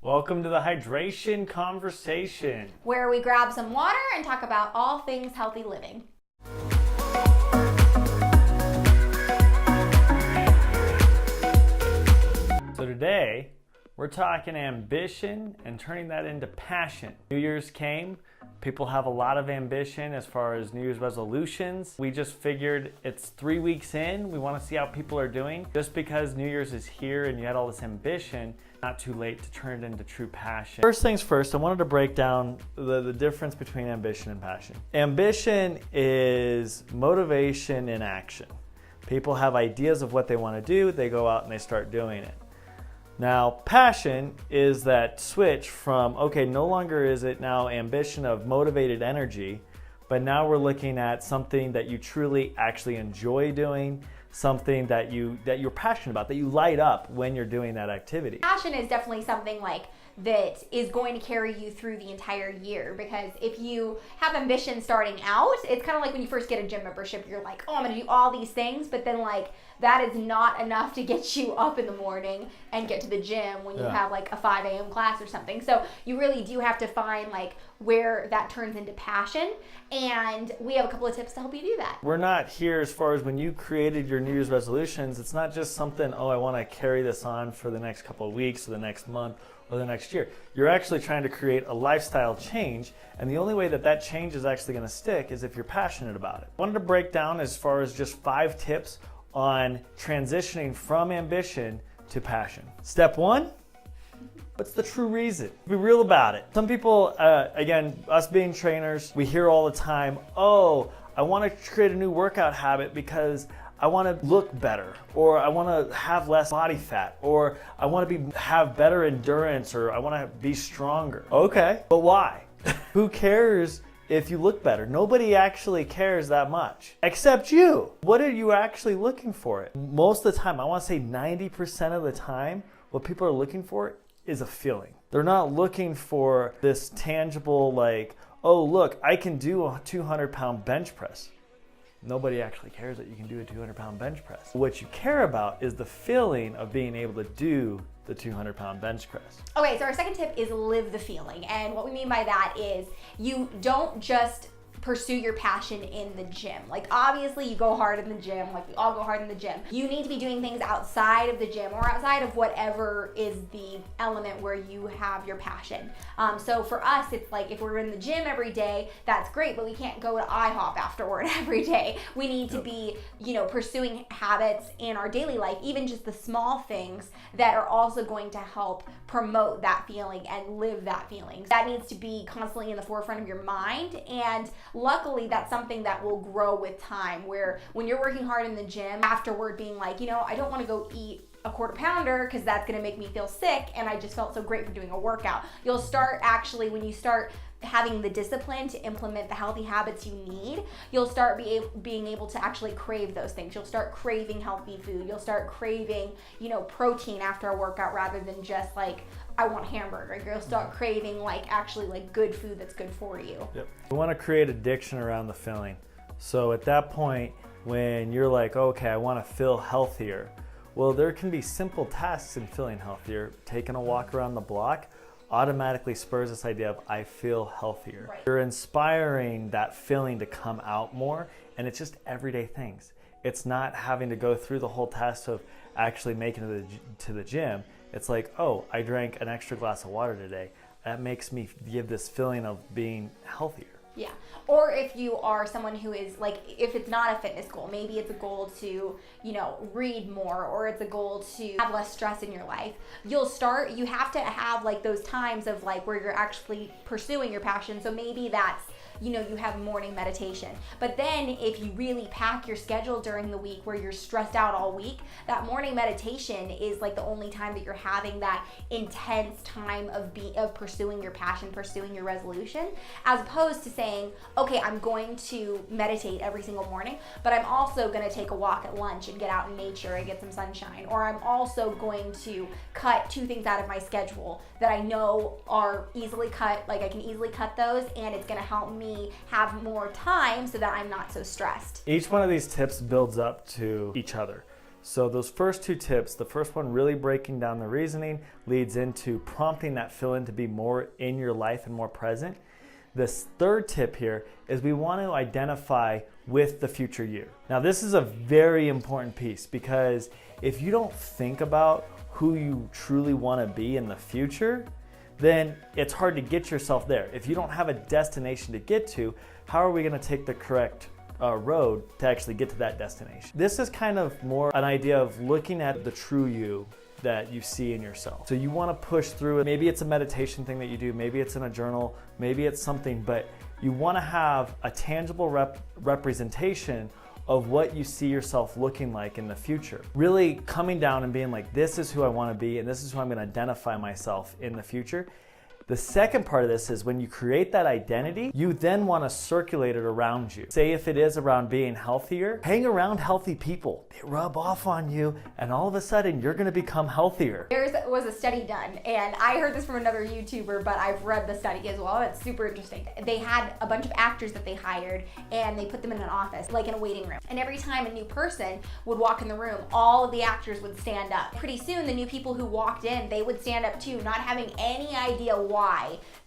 Welcome to the Hydration Conversation, where we grab some water and talk about all things healthy living. So today, we're talking ambition and turning that into passion. New Year's came. People have a lot of ambition as far as New Year's resolutions. We just figured it's 3 weeks in. We want to see how people are doing. Just because New Year's is here and you had all this ambition, not too late to turn it into true passion. First things first, I wanted to break down the difference between ambition and passion. Ambition is motivation in action. People have ideas of what they want to do. They go out and they start doing it. Now, passion is that switch from, okay, no longer is it now ambition of motivated energy, but now we're looking at something that you truly actually enjoy doing, something that you're passionate about, that you light up when you're doing that activity. Passion is definitely something that is going to carry you through the entire year, because if you have ambition starting out, it's kind of like when you first get a gym membership, you're like, oh, I'm gonna do all these things, but then that is not enough to get you up in the morning and get to the gym when you have a 5 a.m. class or something. So you really do have to find where that turns into passion, and we have a couple of tips to help you do that. We're not here as far as when you created your New Year's resolutions, it's not just something, oh, I want to carry this on for the next couple of weeks or the next month or the next year. You're actually trying to create a lifestyle change, and the only way that change is actually going to stick is if you're passionate about it. I wanted to break down as far as just 5 tips on transitioning from ambition to passion. Step 1, what's the true reason? Be real about it. Some people, again, us being trainers, we hear all the time, oh, I want to create a new workout habit because I want to look better, or I want to have less body fat, or I want to have better endurance, or I want to be stronger. Okay, but why? Who cares if you look better? Nobody actually cares that much, except you. What are you actually looking for? Most of the time, I want to say 90% of the time, what people are looking for is a feeling. They're not looking for this tangible, oh, look, I can do a 200-pound bench press. Nobody actually cares that you can do a 200-pound bench press. What you care about is the feeling of being able to do the 200-pound bench press. Okay, so our second tip is live the feeling. And what we mean by that is you don't just pursue your passion in the gym. Obviously you go hard in the gym, we all go hard in the gym. You need to be doing things outside of the gym or outside of whatever is the element where you have your passion. So for us, it's if we're in the gym every day, that's great, but we can't go to IHOP afterward every day. We need to be, pursuing habits in our daily life, even just the small things that are also going to help promote that feeling and live that feeling. That needs to be constantly in the forefront of your mind, and luckily that's something that will grow with time, where when you're working hard in the gym, afterward being I don't want to go eat a quarter pounder because that's going to make me feel sick, and I just felt so great for doing a workout. You'll start when you start having the discipline to implement the healthy habits you need, you'll start being able to actually crave those things. You'll start craving healthy food. You'll start craving, protein after a workout rather than just I want hamburger. You'll start craving actually good food that's good for you. Yep. We want to create addiction around the feeling. So at that point, when you're okay, I want to feel healthier. Well, there can be simple tasks in feeling healthier. Taking a walk around the block automatically spurs this idea of I feel healthier. Right. You're inspiring that feeling to come out more, and it's just everyday things. It's not having to go through the whole task of actually making it to the gym. It's oh, I drank an extra glass of water today. That makes me give this feeling of being healthier. Yeah. Or if you are someone who is if it's not a fitness goal, maybe it's a goal to, read more, or it's a goal to have less stress in your life. You have to have those times of where you're actually pursuing your passion. So maybe that's, you have morning meditation. But then if you really pack your schedule during the week where you're stressed out all week, that morning meditation is the only time that you're having that intense time of pursuing your passion, pursuing your resolution, as opposed to saying, okay, I'm going to meditate every single morning, but I'm also going to take a walk at lunch and get out in nature and get some sunshine. Or I'm also going to cut 2 things out of my schedule that I know are easily cut, I can easily cut those, and it's going to help me have more time so that I'm not so stressed. Each one of these tips builds up to each other. So those first two tips, the first one really breaking down the reasoning, leads into prompting that feeling to be more in your life and more present. This third tip here is we want to identify with the future you. Now this is a very important piece, because if you don't think about who you truly want to be in the future, then it's hard to get yourself there. If you don't have a destination to get to, how are we going to take the correct road to actually get to that destination? This is kind of more an idea of looking at the true you that you see in yourself. So you want to push through it. Maybe it's a meditation thing that you do, maybe it's in a journal, maybe it's something, but you want to have a tangible representation of what you see yourself looking like in the future. Really coming down and being like, this is who I want to be, and this is who I'm going to identify myself in the future. The second part of this is when you create that identity, you then want to circulate it around you. Say if it is around being healthier, hang around healthy people. They rub off on you, and all of a sudden you're going to become healthier. There was a study done, and I heard this from another YouTuber, but I've read the study as well. It's super interesting. They had a bunch of actors that they hired, and they put them in an office, like in a waiting room. And every time a new person would walk in the room, all of the actors would stand up. Pretty soon, the new people who walked in, they would stand up too, not having any idea why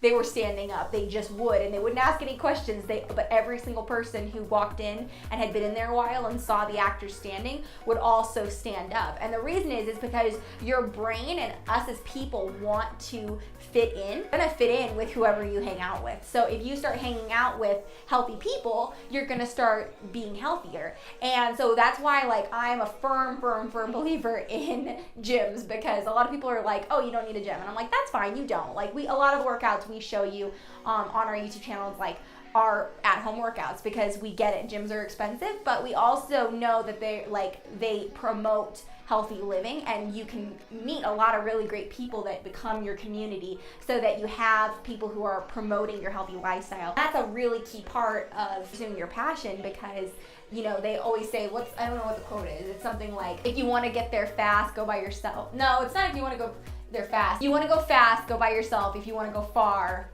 they were standing up. They just would, and they wouldn't ask any questions. But every single person who walked in and had been in there a while and saw the actors standing would also stand up. And the reason is because your brain and us as people want to fit in. You're gonna fit in with whoever you hang out with. So if you start hanging out with healthy people, you're gonna start being healthier. And so that's why, like, I'm a firm believer in gyms, because a lot of people are like, oh, you don't need a gym. And I'm like, that's fine, you don't. Like, a lot of the workouts we show you on our YouTube channel is like our at-home workouts, because we get it, gyms are expensive, but we also know that they promote healthy living, and you can meet a lot of really great people that become your community, so that you have people who are promoting your healthy lifestyle. That's a really key part of pursuing your passion, because you know, they always say, I don't know what the quote is. It's something like, if you want to get there fast, go by yourself. No, it's not if you want to go there fast. You want to go fast, go by yourself. If you want to go far,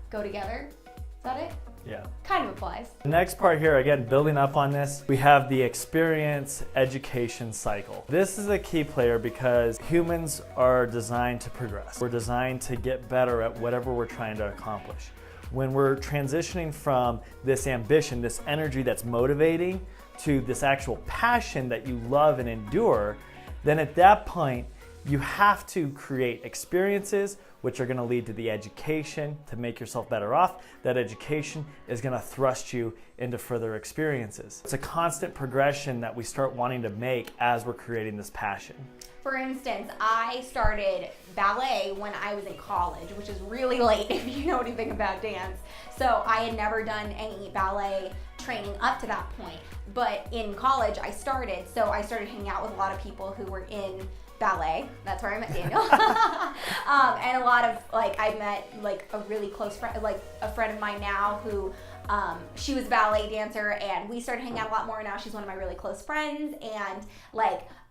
go together. Is that it? Yeah. Kind of applies. The next part here, again, building up on this, we have the experience education cycle. This is a key player because humans are designed to progress. We're designed to get better at whatever we're trying to accomplish. When we're transitioning from this ambition, this energy that's motivating, to this actual passion that you love and endure, then at that point, you have to create experiences which are going to lead to the education to make yourself better off. That education is going to thrust you into further experiences. It's a constant progression that we start wanting to make as we're creating this passion. For instance, I started ballet when I was in college, which is really late if you know anything about dance. So I had never done any ballet training up to that point. But in college, I started hanging out with a lot of people who were in ballet. That's where I met Daniel. And a lot of, I met a really close friend, a friend of mine now who, she was a ballet dancer, and we started hanging out a lot more. Now she's one of my really close friends, and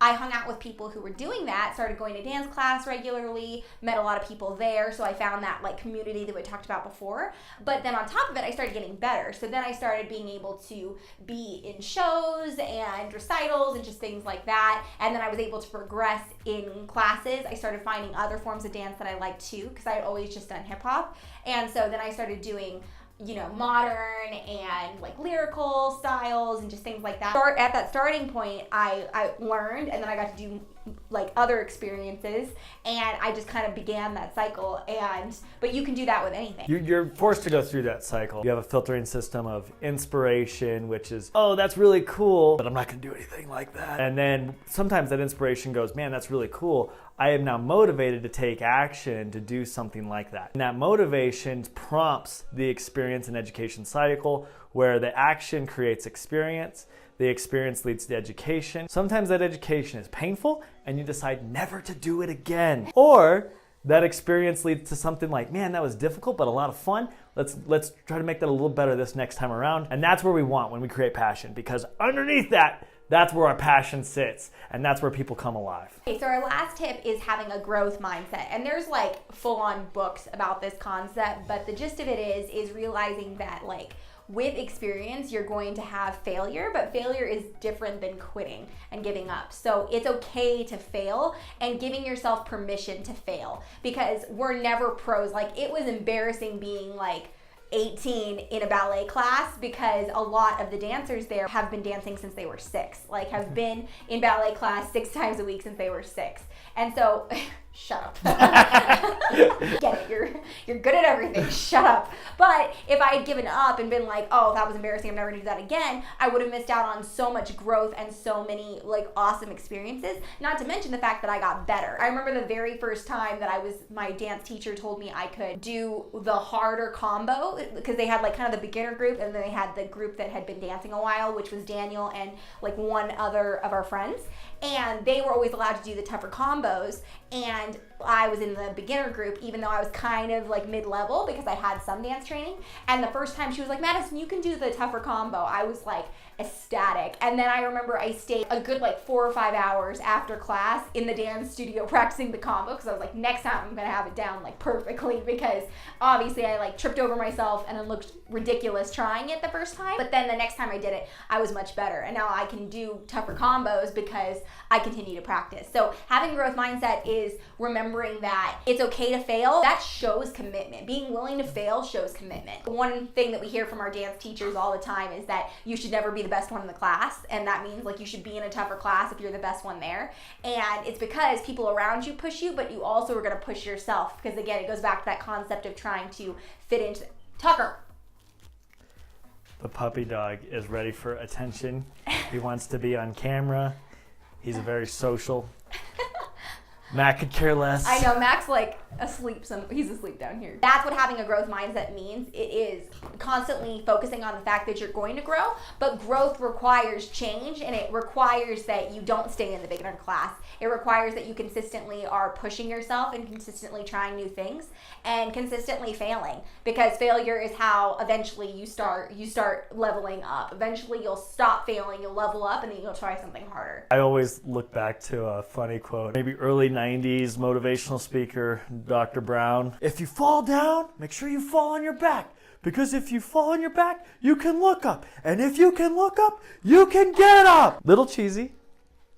I hung out with people who were doing that, started going to dance class regularly, met a lot of people there, so I found that community that we talked about before. But then on top of it, I started getting better. So then I started being able to be in shows and recitals and just things like that, and then I was able to progress in classes. I started finding other forms of dance that I liked too, because I had always just done hip hop, and so then I started doing modern and lyrical styles and just things like that. At that starting point, I learned, and then I got to do other experiences, and I just kind of began that cycle. But you can do that with anything. You're forced to go through that cycle. You have a filtering system of inspiration, which is, oh, that's really cool, but I'm not going to do anything like that. And then sometimes that inspiration goes, man, that's really cool. I am now motivated to take action to do something like that. And that motivation prompts the experience and education cycle, where the action creates experience. The experience leads to education. Sometimes that education is painful and you decide never to do it again. Or that experience leads to something like, man, that was difficult but a lot of fun. Let's try to make that a little better this next time around. And that's where we want when we create passion, because underneath that, that's where our passion sits, and that's where people come alive. Okay, so our last tip is having a growth mindset. And there's full-on books about this concept, but the gist of it is realizing that with experience, you're going to have failure, but failure is different than quitting and giving up. So it's okay to fail and giving yourself permission to fail, because we're never pros. Like, it was embarrassing being like 18 in a ballet class, because a lot of the dancers there have been dancing since they were 6, like have been in ballet class 6 times a week since they were 6. And so shut up. Get it, you're good at everything, shut up. But if I had given up and been like, oh, that was embarrassing, I'm never gonna do that again, I would have missed out on so much growth and so many like awesome experiences, not to mention the fact that I got better. I remember the very first time that my dance teacher told me I could do the harder combo, because they had like kind of the beginner group, and then they had the group that had been dancing a while, which was Daniel and like one other of our friends, and they were always allowed to do the tougher combos, and I was in the beginner group, even though I was kind of like mid-level because I had some dance training. And the first time she was like, Madison, you can do the tougher combo, I was like ecstatic. And then I remember I stayed a good like 4 or 5 hours after class in the dance studio practicing the combo, because I was like, next time I'm gonna have it down like perfectly, because obviously I like tripped over myself and it looked ridiculous trying it the first time. But then the next time I did it, I was much better, and now I can do tougher combos because I continue to practice. So having a growth mindset is remembering that it's okay to fail. That shows commitment. Being willing to fail shows commitment. One thing that we hear from our dance teachers all the time is that you should never be the best one in the class, and that means like you should be in a tougher class if you're the best one there. And it's because people around you push you, but you also are going to push yourself, because again, it goes back to that concept of trying to fit into Tucker. The puppy dog is ready for attention. He wants to be on camera. He's very social. Mac could care less. I know, Mac's like asleep. He's asleep down here. That's what having a growth mindset means. It is constantly focusing on the fact that you're going to grow, but growth requires change, and it requires that you don't stay in the beginner class. It requires that you consistently are pushing yourself and consistently trying new things and consistently failing, because failure is how eventually you start leveling up. Eventually you'll stop failing, you'll level up, and then you'll try something harder. I always look back to a funny quote, maybe early 90s motivational speaker, Dr. Brown. If you fall down, make sure you fall on your back, because if you fall on your back, you can look up. And if you can look up, you can get up. Little cheesy,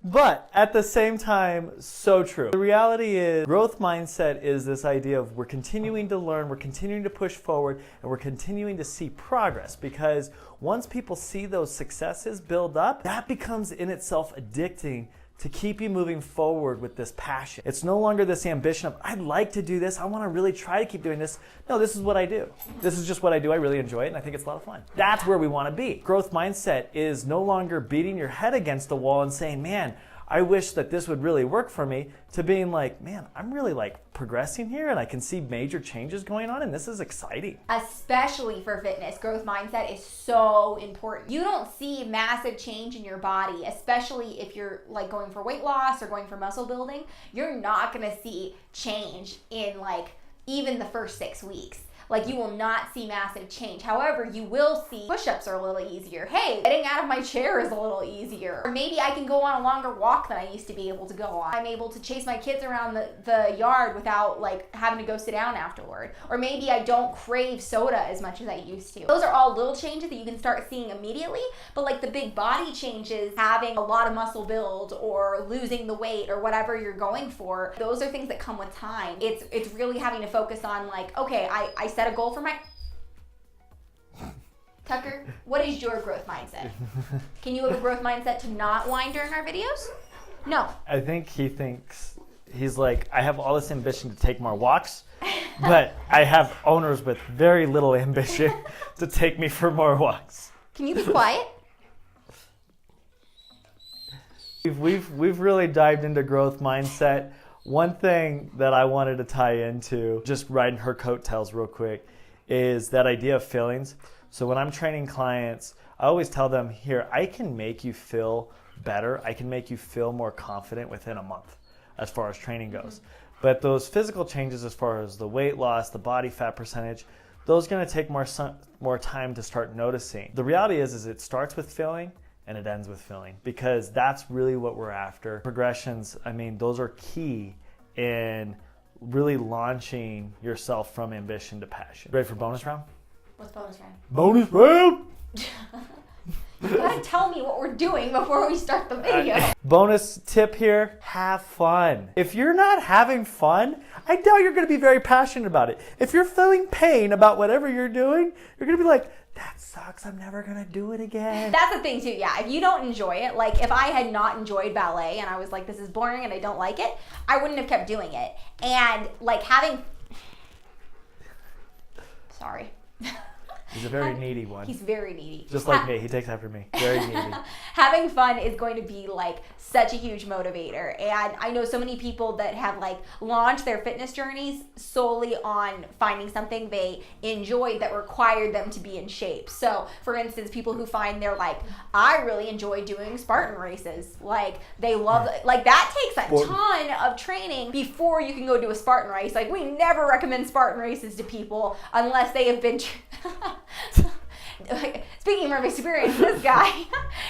but at the same time, so true. The reality is, growth mindset is this idea of we're continuing to learn, we're continuing to push forward, and we're continuing to see progress, because once people see those successes build up, that becomes in itself addicting to keep you moving forward with this passion. It's no longer this ambition of, I'd like to do this, I want to really try to keep doing this. No, this is what I do. This is just what I do. I really enjoy it, and I think it's a lot of fun. That's where we want to be. Growth mindset is no longer beating your head against the wall and saying, man, I wish that this would really work for me, to being like, man, I'm really like progressing here, and I can see major changes going on, and this is exciting. Especially for fitness, growth mindset is so important. You don't see massive change in your body, especially if you're like going for weight loss or going for muscle building. You're not gonna see change in like even the first 6 weeks. Like, you will not see massive change. However, you will see push-ups are a little easier. Hey, getting out of my chair is a little easier. Or maybe I can go on a longer walk than I used to be able to go on. I'm able to chase my kids around the yard without like having to go sit down afterward. Or maybe I don't crave soda as much as I used to. Those are all little changes that you can start seeing immediately, but like the big body changes, having a lot of muscle build or losing the weight or whatever you're going for, those are things that come with time. It's really having to focus on like, okay, I set a goal for my... Tucker, what is your growth mindset? Can you have a growth mindset to not whine during our videos? No. I think he's like, I have all this ambition to take more walks, but I have owners with very little ambition to take me for more walks. Can you be quiet? We've really dived into growth mindset. One thing that I wanted to tie into, just riding her coattails real quick, is that idea of feelings. So when I'm training clients, I always tell them, here, I can make you feel better. I can make you feel more confident within a month as far as training goes. But those physical changes as far as the weight loss, the body fat percentage, those are going to take more time to start noticing. The reality is it starts with feeling and it ends with feeling, because that's really what we're after. Progressions, I mean, those are key in really launching yourself from ambition to passion. Ready for bonus round? What's bonus round? Bonus round. You gotta tell me what we're doing before we start the video. Bonus tip here, have fun. If you're not having fun, I doubt you're gonna be very passionate about it. If you're feeling pain about whatever you're doing, you're gonna be like, that sucks, I'm never gonna do it again. That's the thing too, yeah. If you don't enjoy it, like if I had not enjoyed ballet and I was like, this is boring and I don't like it, I wouldn't have kept doing it. And like sorry. He's a very needy one. He's very needy. Just like me, he takes after me. Very needy. Having fun is going to be like such a huge motivator. And I know so many people that have like launched their fitness journeys solely on finding something they enjoy that required them to be in shape. So for instance, people who find they're like, I really enjoy doing Spartan races. Like they love, like that takes a ton of training before you can go do a Spartan race. Like we never recommend Spartan races to people unless they have been speaking from experience, this guy,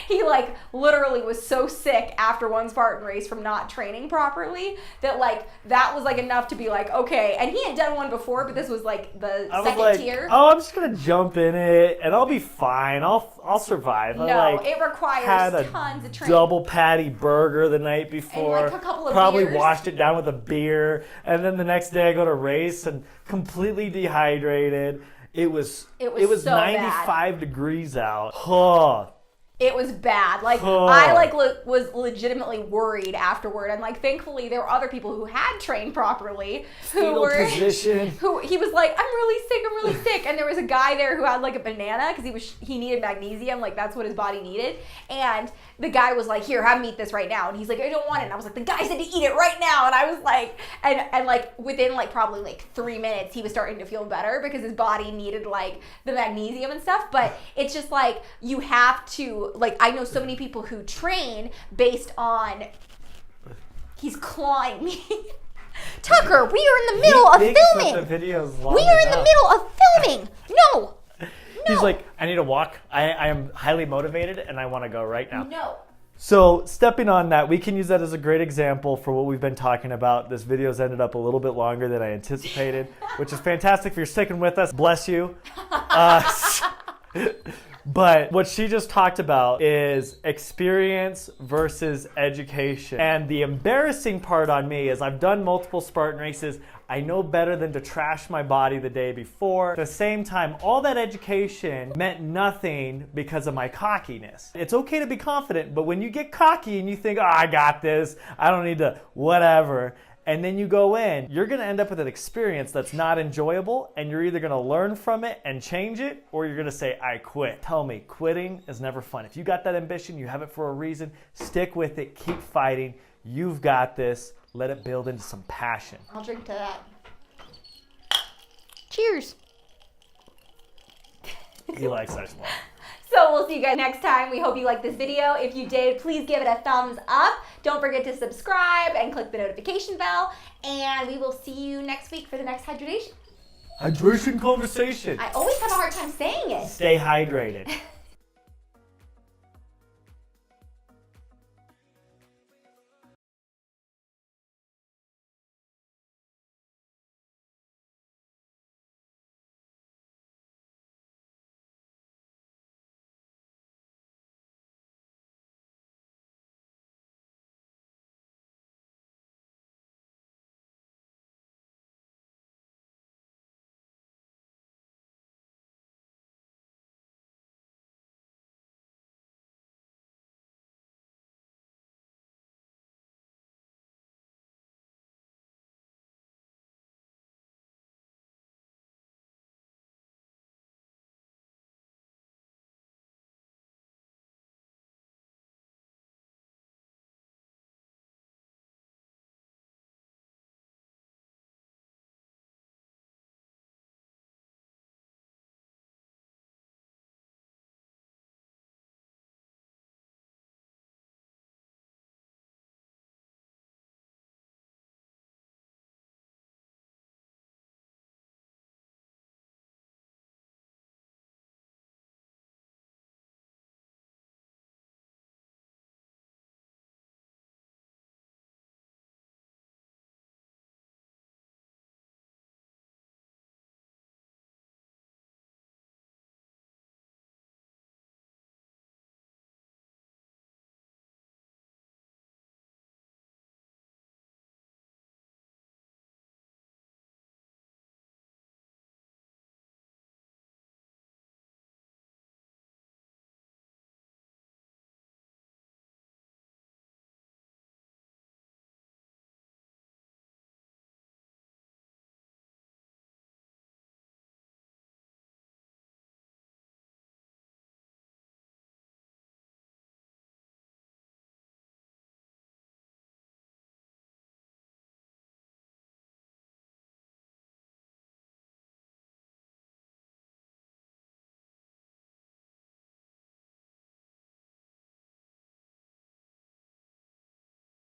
he like literally was so sick after one Spartan race from not training properly that like that was like enough to be like, okay. And he had done one before, but this was like the second tier. Oh, I'm just gonna jump in it and I'll be fine. I'll survive. No, it requires tons of training. Double patty burger the night before. And like a couple of probably beers. washed it down with a beer, and then the next day I go to race and completely dehydrated. It was so 95 bad. degrees out. Oh. It was bad. Like I like was legitimately worried afterward, and like thankfully there were other people who had trained properly who he was like, I'm really sick, and there was a guy there who had like a banana because he needed magnesium, like that's what his body needed, and the guy was like, here, have me eat this right now, and he's like, I don't want it, and I was like, the guy said to eat it right now, and I was like, and like within like probably like 3 minutes he was starting to feel better because his body needed like the magnesium and stuff. But it's just like you have to, like I know so many people who train based on, he's clawing me. Tucker, we are in the middle of filming. We are in the middle of filming. No. He's like, I need to walk. I am highly motivated and I want to go right now. No. So stepping on that, we can use that as a great example for what we've been talking about. This video's ended up a little bit longer than I anticipated, which is fantastic if you're sticking with us. Bless you. But what she just talked about is experience versus education. And the embarrassing part on me is I've done multiple Spartan races. I know better than to trash my body the day before. At the same time, all that education meant nothing because of my cockiness. It's okay to be confident, but when you get cocky and you think, oh, I got this, I don't need to, whatever, and then you go in, you're gonna end up with an experience that's not enjoyable, and you're either gonna learn from it and change it, or you're gonna say, I quit. Tell me, quitting is never fun. If you got that ambition, you have it for a reason, stick with it, keep fighting. You've got this. Let it build into some passion. I'll drink to that. Cheers. He likes ice water. So we'll see you guys next time. We hope you liked this video. If you did, please give it a thumbs up. Don't forget to subscribe and click the notification bell. And we will see you next week for the next hydration. Hydration conversation. I always have a hard time saying it. Stay hydrated.